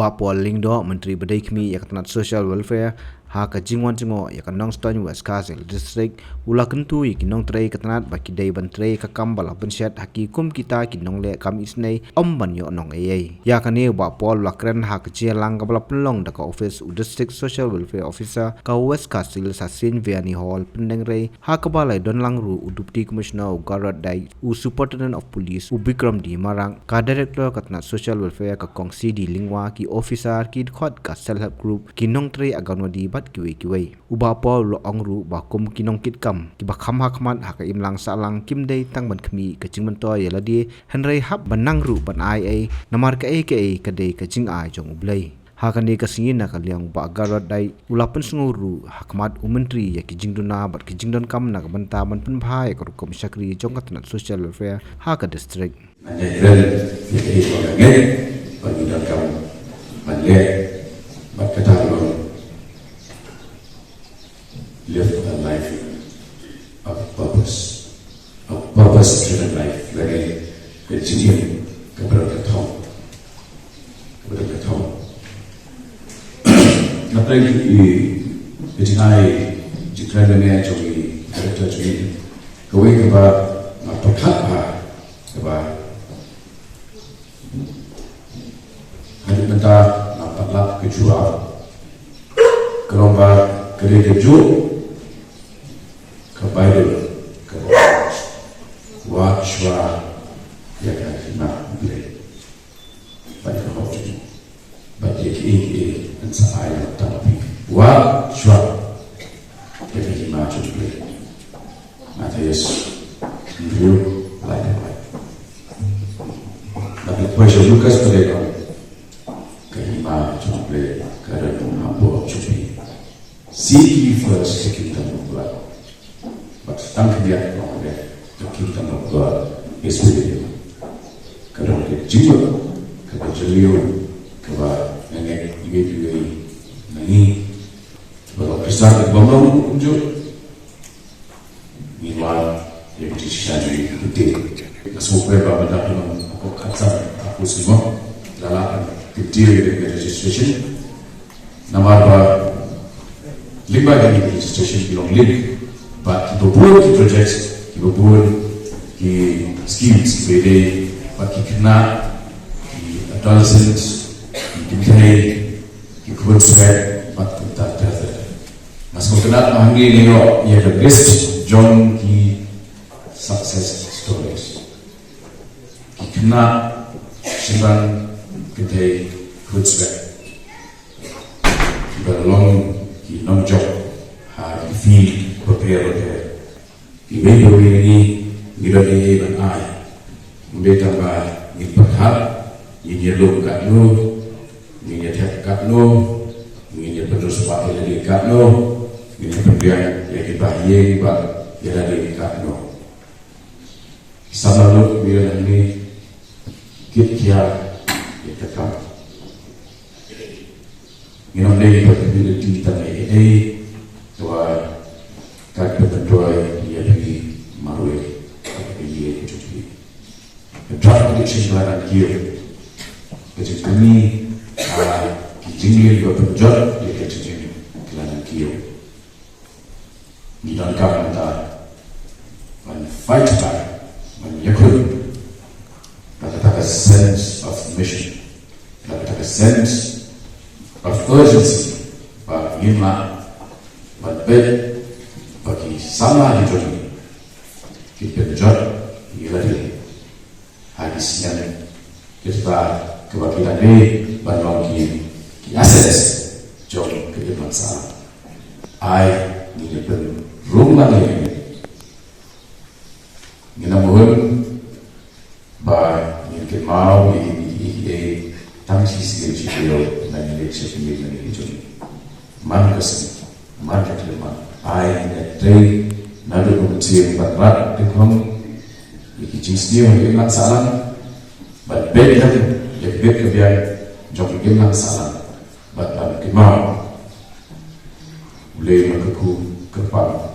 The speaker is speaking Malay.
Uba Pol Lyngdoh Menteri Bedai Khmih Yaktanat Social Welfare ha ka jingwan jingo yakanong Stone West Castle District ula kentu ikinong trei katanat baki dai bantrei ka kambala pensyat haki kum kita kinong le kam isnei omban yo nong ayai ya kane Uba Pol lakren ha ka lang ka bala penlong da ka office u District Social Welfare Officer ka West Castle sasin Vianney Hall pendengrei ha ka balai don langru u Deputy Commissioner u Garot dai u Superintendent of Police u Bikram di Marang ka Director katanat Social Welfare ka Kongsi di Lingwa ki officer ki khot ka self help group kinong trei aganodi kiwei Uba Pol lo angru ba kum kinong kit kam ki ba kham hakmat ha ka imlang salang kim dei tang ban khmih ka jingmyntoi ïalade hynrei hab banang ru ban ai namar ka ka dei ka jing ai jong ublei ha ka ne ka singin na ka liang ba garot dai ulapan sunguru hakmat menteri ya ki jingduna bat ki jingdon kam na ka banta ban pen bhai ka rukom shakri jong ka tanat social welfare ha ka district Mandairen ya ke orangnya bagi dalam mandai bat kata live a life of purpose-driven life. Very continuing kepada ketong. Nanti ketinggai jika dengan jogi kereta jogi, kawai kepada mapakat kepada hari benda napaklah kejual, keromba kerja keju. Bible Wachwa Yakima Blade by the Hoji but the and Sahaya Tapi Wachwa Yakima Blade Matthias View like a light. But the question Lucas Pereira Kahima Blade Karamu Hambo Chupi. Seek ye first the kingdom of God. But thank dia the kingdom of God is within you. Kadang ke jiwa, kadang jeliu, kadang nenek ibu nani, kalau besar ke bawah unjuk, meanwhile yang disajui gede. Masuk beberapa benda dengan aku kata aku semua dalam gede dengan registration. Nama apa? Lima dari registration belum link. But kibobor ki projects, kibobor ki schemes kibede, but ki kena ki adolescents, ki kintai, ki kurswet, but kita terasa. Masuk kena mahanggi nero ia the best John ki success stories. Ki kena simpan kintai kurswet, ki berlong ki non job, ki feel prepare there. Kiwei ini ni ban ai. Mbeta ba ni perhal ni yellow kat no, ni nyetek kat no, ni nyepedus pak lagi kat no, ni nyepedian lagi bahye ba ya lagi kat no. Sama lu bila ni kit kia ya tekam. Ni non lagi community tanai tua kat berdua dia pergi marui dia cuci. Drug addiction dalam kiri. Jadi kami jingli berpenjat dia cuci dalam kiri. Di dalam kata man fight back, man yakut. Kata sense of mission. Kata sense of urgency. Pak Yima, Pak Bed. Bagi sama di dunia kita berjuang ïalade hadis yang kita kewakilan ini banyak ki assets jom ke bangsa ai ni pen rumah ni kita mohon ba ni ke mau ni tang sisi sisi na ni sisi ni jom man kasi man katleman ai trei nado komite barat dekom ikijisni yang salam but better yang better biar jom yang salam but kemau boleh mengaku kepala